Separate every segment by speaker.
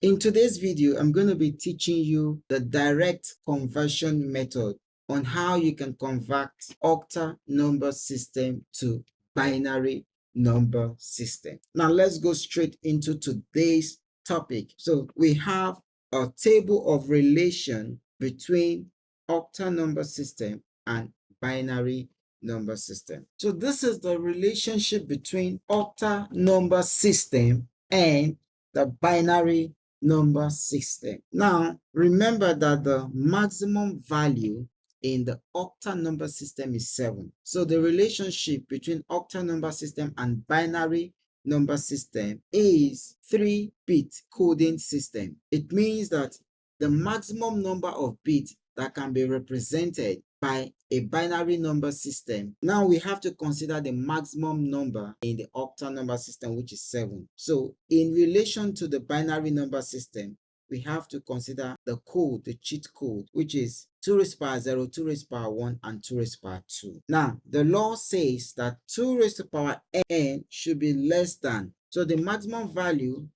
Speaker 1: In today's video, I'm going to be teaching you the direct conversion method on how you can convert octal number system to binary number system. Now let's go straight into today's topic. So we have a table of relation between octal number system and binary number system. So this is the relationship between octal number system and the binary number system. Now, remember that the maximum value in the octal number system is 7. So the relationship between octal number system and binary number system is 3-bit coding system. It means that the maximum number of bits that can be represented by a binary number system. Now we have to consider the maximum number in the octal number system, which is 7. So in relation to the binary number system, we have to consider the code, the cheat code, which is 2 raised to power 0, 2 raised to power 1, and 2 raised to power 2. Now, the law says that 2 raised to power n should be less than. So the maximum value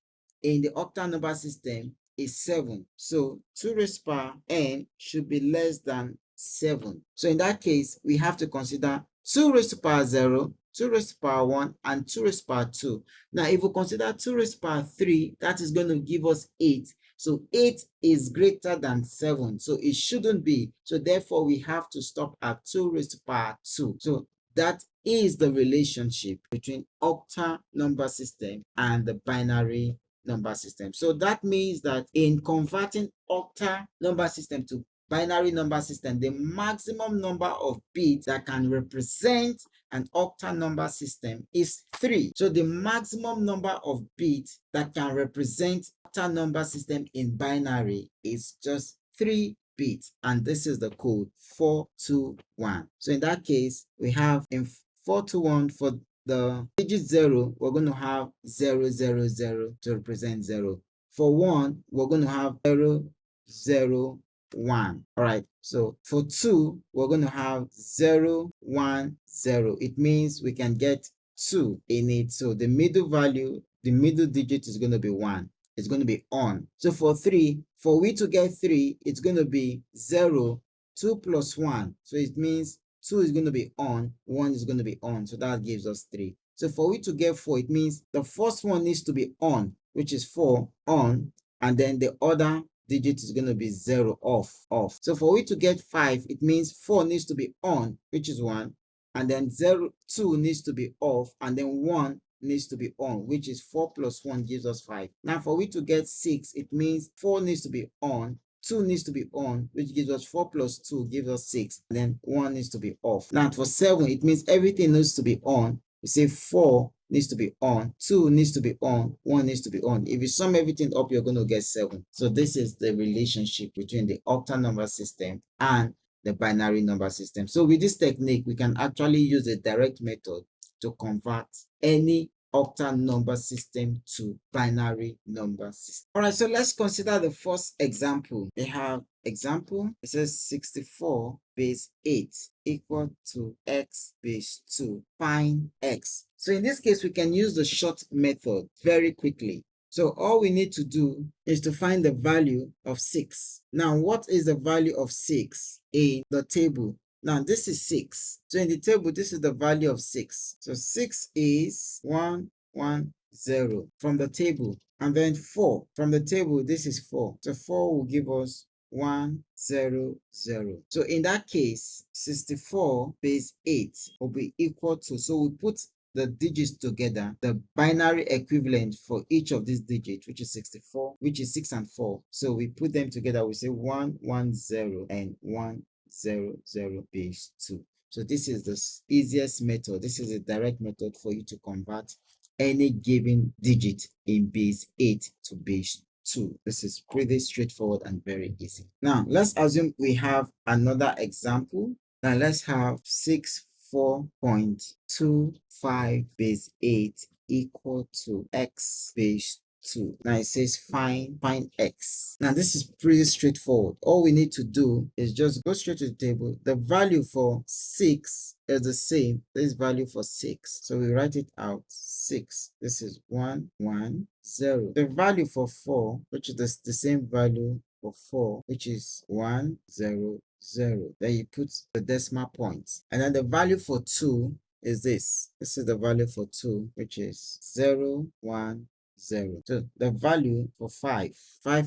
Speaker 1: in the octal number system is 7. So 2 raised to power n should be less than 7. So in that case, we have to consider 2 raised to power 0, 2 raised to power 1, and 2 raised to power 2. Now, if we consider 2 raised to power 3, that is going to give us 8. So 8 is greater than 7. So it shouldn't be. So therefore, we have to stop at 2 raised to power 2. So that is the relationship between octal number system and the binary number system. So that means that in converting octal number system to binary number system, the maximum number of bits that can represent an octal number system is 3. So the maximum number of bits that can represent octal number system in binary is just 3 bits, and this is the code 421. So in that case, we have in 421 for the digit 0, we're going to have 0, 0, 0 to represent 0. For 1, we're going to have 0, 0, 1. All right. So for 2, we're going to have 0, 1, 0. It means we can get 2 in it. So the middle value, the middle digit is going to be 1. It's going to be on. So for 3, for we to get 3, it's going to be 0, 2 plus 1. So it means 2 is going to be on, 1 is going to be on. So that gives us 3. So for we to get 4, it means the first one needs to be on, which is 4 on, and then the other digit is going to be 0 off. So for we to get 5, it means 4 needs to be on, which is 1, and then 2 needs to be off, and then 1 needs to be on, which is 4 plus 1 gives us 5. Now for we to get 6, it means 4 needs to be on, 2 needs to be on, which gives us 4 plus 2 gives us 6, and then 1 needs to be off. Now for 7, it means everything needs to be on. We say 4 needs to be on, 2 needs to be on, 1 needs to be on. If you sum everything up, you're going to get 7. So this is the relationship between the octal number system and the binary number system. So with this technique, we can actually use a direct method to convert any octal number system to binary number system. All right, so let's consider the first example. We have example, it says 64 base 8 equal to x base 2. Find x. So in this case, we can use the short method very quickly. So all we need to do is to find the value of 6. Now, what is the value of 6 in the table? Now, this is 6. So in the table, this is the value of 6. So 6 is 1, 1, 0 from the table. And then 4 from the table, this is 4. So 4 will give us 1, 0, 0. So in that case, 64 base 8 will be equal to, so we put the digits together, the binary equivalent for each of these digits, which is 64, which is 6 and 4. So we put them together, we say 1, 1, 0 and 1, 0, 0 base 2. So this is the easiest method. This is a direct method for you to convert any given digit in base 8 to base 2. This is pretty straightforward and very easy. Now, let's assume we have another example. Now, let's have 64.25 base 8 equal to x base 2. Now it says find x. Now this is pretty straightforward. All we need to do is just go straight to the table. The value for 6 is the same. This value for 6. So we write it out. 6. This is 1, 1, 0. The value for 4, which is the same value for 4, which is 1, 0, 0. Then you put the decimal points. And then the value for 2 is this. This is the value for 2, which is 0, 1, 0. So the value for 5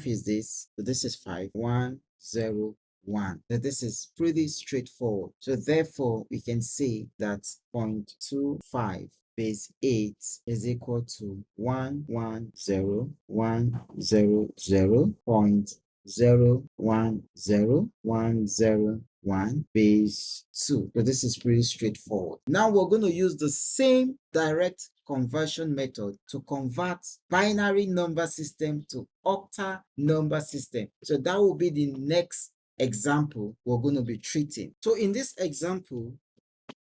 Speaker 1: is this. So this is 5, 1, 0, 1. So this is pretty straightforward. So therefore, we can say that 0.25 base 8 is equal to 1, 1, 0, 1, 0, 0, 0, 1, 0, 1, 0, 1 base 2. So this is pretty straightforward. Now we're going to use the same direct conversion method to convert binary number system to octal number system. So that will be the next example we're going to be treating. So in this example,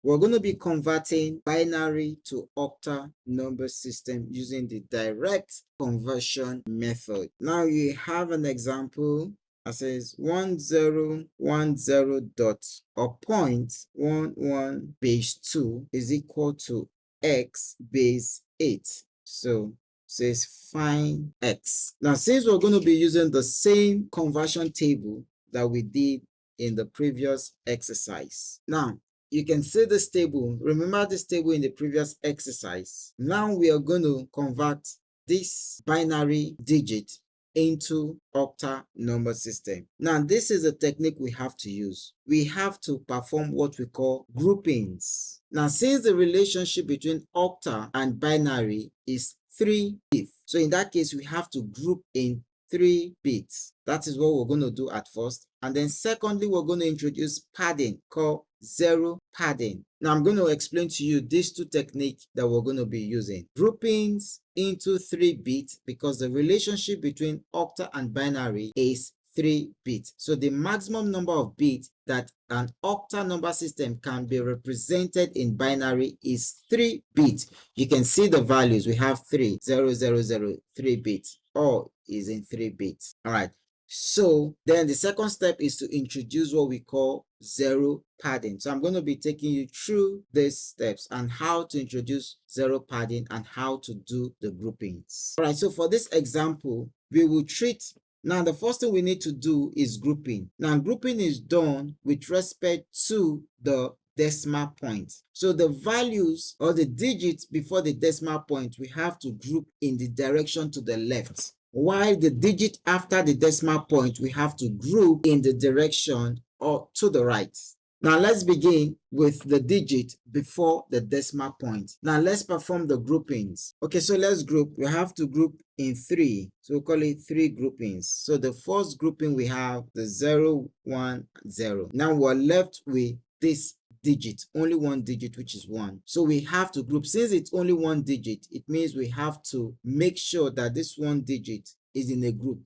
Speaker 1: we're going to be converting binary to octal number system using the direct conversion method. Now you have an example that says 1010 dot or 0.11 base 2 is equal to x base 8. So says find x. Now since we're going to be using the same conversion table that we did in the previous exercise. Now you can see this table. Remember this table in the previous exercise. Now we are going to convert this binary digit into octal number system. Now this is a technique we have to use. We have to perform what we call groupings. Now since the relationship between octal and binary is 3 if, so in that case we have to group in 3 bits. That is what we're going to do at first. And then secondly, we're going to introduce padding called zero padding. Now I'm going to explain to you these two techniques that we're going to be using. Groupings into 3 bits because the relationship between octal and binary is 3 bits. So the maximum number of bits that an octal number system can be represented in binary is 3 bits. You can see the values. We have 3, 0, 0, 0, 3 bits. All is in 3 bits. All right. So then the second step is to introduce what we call zero padding. So I'm going to be taking you through these steps and how to introduce zero padding and how to do the groupings. All right. So for this example, we will treat. Now, the first thing we need to do is grouping. Now, grouping is done with respect to the decimal point. So the values or the digits before the decimal point, we have to group in the direction to the left. While the digit after the decimal point, we have to group in the direction or to the right. Now let's begin with the digit before the decimal point. Now let's perform the groupings. Okay, so let's group. We have to group in 3. So we call it 3 groupings. So the first grouping we have the 0, 1, 0. Now we're left with this digit, only one digit, which is 1. So we have to group. Since it's only one digit, it means we have to make sure that this one digit is in a group.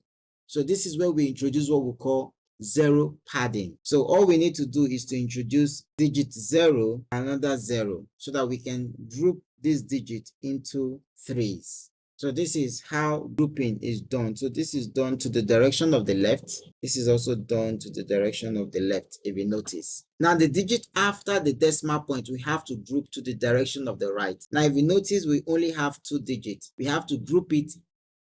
Speaker 1: So this is where we introduce what we call zero padding. So all we need to do is to introduce digit 0, another 0, so that we can group this digit into 3s. So this is how grouping is done. So this is done to the direction of the left. This is also done to the direction of the left, if you notice. Now the digit after the decimal point, we have to group to the direction of the right. Now if you notice, we only have 2 digits. We have to group it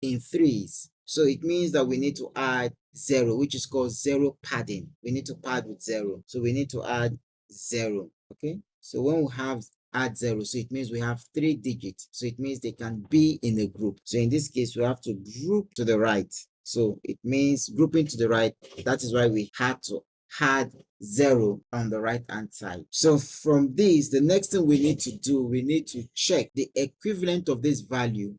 Speaker 1: in 3s. So it means that we need to add 0, which is called zero padding. We need to pad with 0. So we need to add 0. Okay. So when we have add 0, so it means we have 3 digits. So it means they can be in a group. So in this case, we have to group to the right. So it means grouping to the right. That is why we had to add 0 on the right hand side. So from this, the next thing we need to do, we need to check the equivalent of this value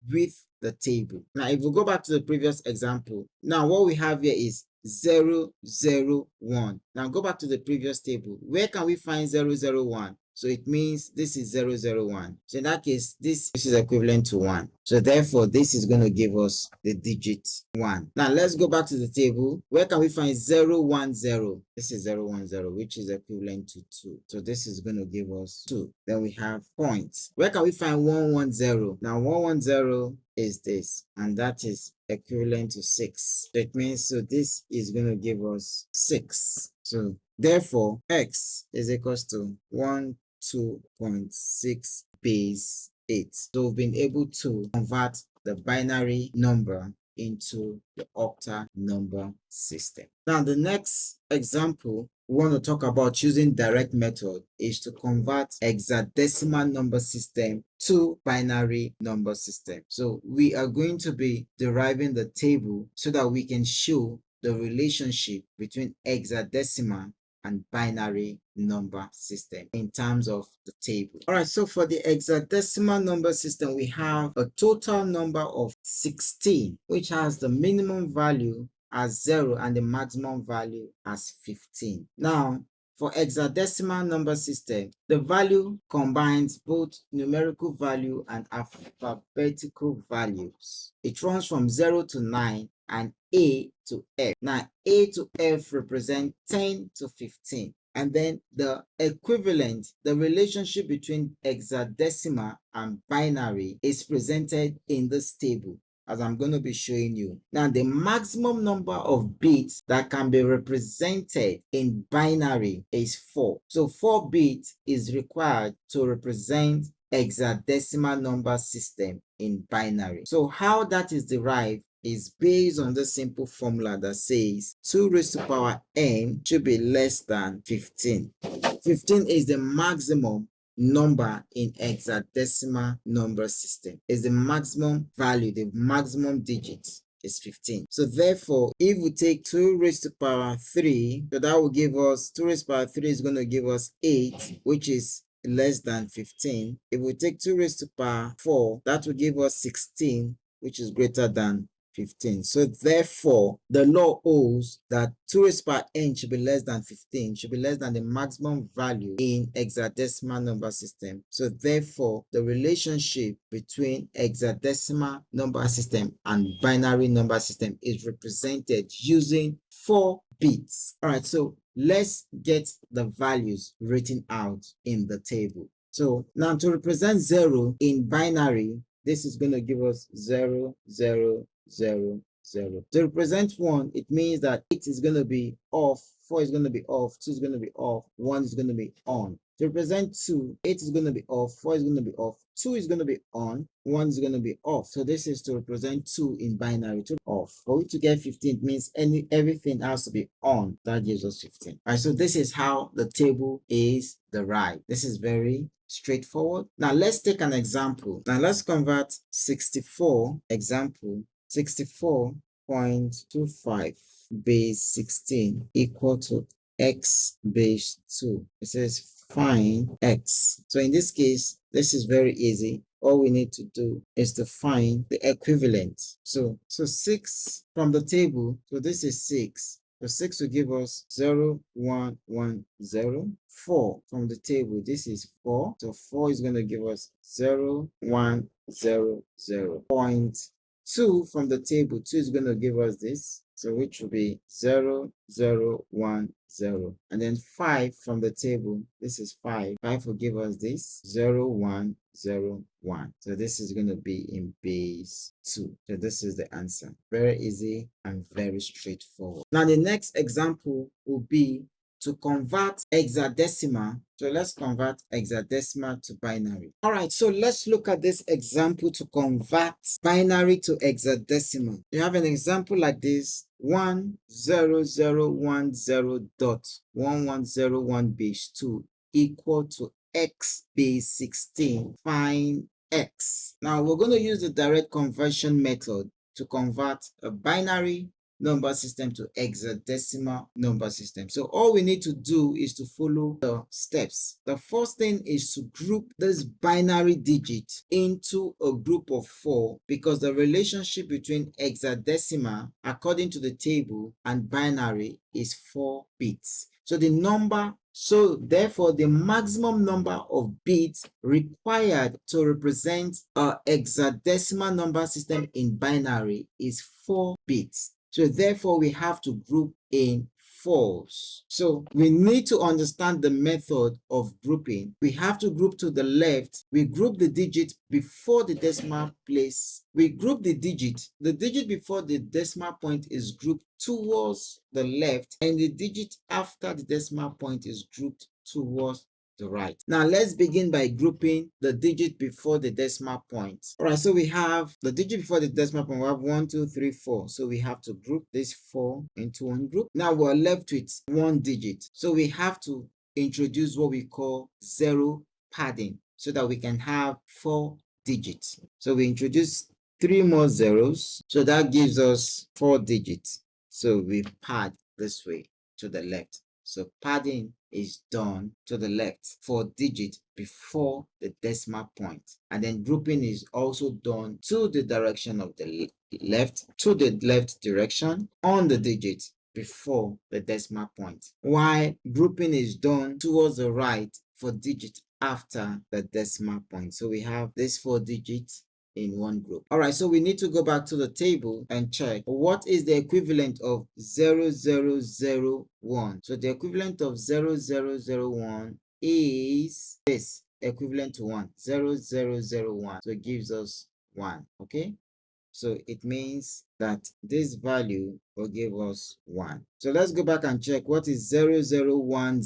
Speaker 1: with the table. Now, if we go back to the previous example, now what we have here is 0, 0, 1. Now go back to the previous table. Where can we find 0, 0, 1? So it means this is 001. So in that case, this is equivalent to 1. So therefore, this is going to give us the digit 1. Now let's go back to the table. Where can we find 010? This is 010, which is equivalent to 2. So this is going to give us 2. Then we have points. Where can we find 110? Now 110 is this, and that is equivalent to 6. So it means, so this is going to give us 6. So therefore, x is equals to 12.6 base 8. So we've been able to convert the binary number into the octal number system. Now, the next example we want to talk about using direct method is to convert hexadecimal number system to binary number system. So we are going to be deriving the table so that we can show the relationship between hexadecimal and binary number system in terms of the table. All right, so for the hexadecimal number system, we have a total number of 16, which has the minimum value as 0 and the maximum value as 15. Now, for hexadecimal number system, the value combines both numerical value and alphabetical values. It runs from 0 to 9 and A to F. Now, A to F represent 10 to 15. And then the equivalent, the relationship between hexadecimal and binary is presented in this table, as I'm going to be showing you. Now, the maximum number of bits that can be represented in binary is 4. So 4 bits is required to represent hexadecimal number system in binary. So how that is derived is based on the simple formula that says 2 raised to power n should be less than 15. 15 is the maximum number in hexadecimal number system. Is the maximum value, the maximum digit is 15. So therefore, if we take 2 raised to power 3, so that will give us 2 raised to power 3 is going to give us 8, which is less than 15. If we take 2 raised to power 4, that will give us 16, which is greater than 15. So therefore, the law holds that 2 raised to power n should be less than 15, should be less than the maximum value in hexadecimal number system. So therefore, the relationship between hexadecimal number system and binary number system is represented using 4 bits. All right, so let's get the values written out in the table. So now to represent 0 in binary, this is going to give us 0, 0, 0, 0. To represent 1, it means that it is going to be off, 4 is going to be off, 2 is going to be off, 1 is going to be on. To represent 2, 8 is going to be off, 4 is going to be off, 2 is going to be on, 1 is going to be off. So this is to represent 2 in binary, 2 off. For we to get 15, it means everything has to be on. That gives us 15. All right, so this is how the table is derived. This is very straightforward. Now let's take an example. Now let's convert 64, example, 64.25 base 16 equal to x base 2. It says find x. So in this case, this is very easy. All we need to do is to find the equivalent. So 6 from the table, so this is 6. So 6 will give us 0, 1, 1, 0. 4 from the table, this is 4. So 4 is going to give us 0, 1, 0, 0. 0.2 from the table, 2 is going to give us this. So which will be 0, 0, 1, 0. And then 5 from the table, this is 5. 5 will give us this 0, 1, 0, 1. So this is going to be in base 2. So this is the answer. Very easy and very straightforward. Now the next example will be to convert hexadecimal. So let's convert hexadecimal to binary. All right, so let's look at this example to convert binary to hexadecimal. You have an example like this: 10010.1101 base 2 equal to x base 16. Find x. Now we're going to use the direct conversion method to convert a binary number system to hexadecimal number system. So all we need to do is to follow the steps. The first thing is to group this binary digit into a group of 4, because the relationship between hexadecimal according to the table and binary is 4 bits. So the number So therefore, the maximum number of bits required to represent a hexadecimal number system in binary is 4 bits. So therefore, we have to group in fours. So we need to understand the method of grouping. We have to group to the left. We group the digit before the decimal place. We group the digit. The digit before the decimal point is grouped towards the left, and the digit after the decimal point is grouped towards the right. Now let's begin by grouping the digit before the decimal point. All right, so we have the digit before the decimal point. We have 1, 2, 3, 4. So we have to group this 4 into one group. Now we're left with one digit. So we have to introduce what we call zero padding so that we can have 4 digits. So we introduce 3 more zeros. So that gives us 4 digits. So we pad this way to the left. So padding is done to the left for digit before the decimal point. And then grouping is also done to the direction of the left, to the left direction on the digit before the decimal point. While grouping is done towards the right for digit after the decimal point. So we have these 4 digits in one group. All right, so we need to go back to the table and check what is the equivalent of 0001. So the equivalent of 0001 is this, equivalent to 1, 0001. So it gives us 1, okay? So it means that this value will give us 1. So let's go back and check what is 0010.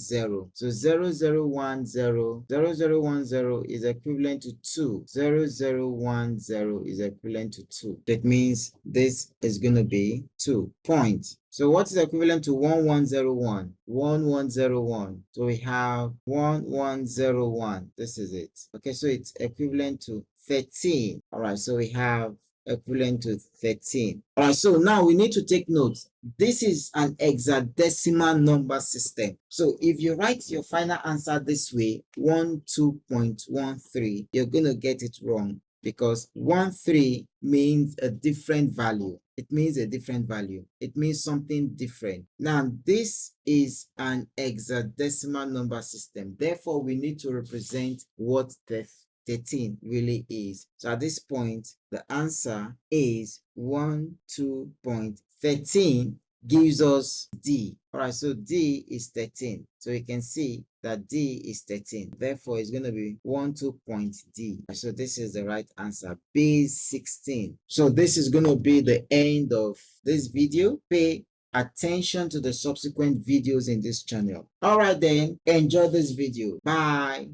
Speaker 1: So 0010 is equivalent to 2. 0010 is equivalent to 2. That means this is going to be 2 points. So what is equivalent to 1101? 1101. So we have 1101. This is it. Okay, so it's equivalent to 13. All right, so we have equivalent to 13. All right, so now we need to take notes. This is an hexadecimal number system. So if you write your final answer this way, 12.13, you're going to get it wrong because 13 means a different value. It means a different value. It means something different. Now, this is an hexadecimal number system. Therefore, we need to represent what the 13 really is. So at this point, the answer is 12.13 gives us D. All right, so D is 13. So you can see that D is 13. Therefore, it's going to be 12.D. So this is the right answer, base 16. So this is going to be the end of this video. Pay attention to the subsequent videos in this channel. All right then, enjoy this video. Bye.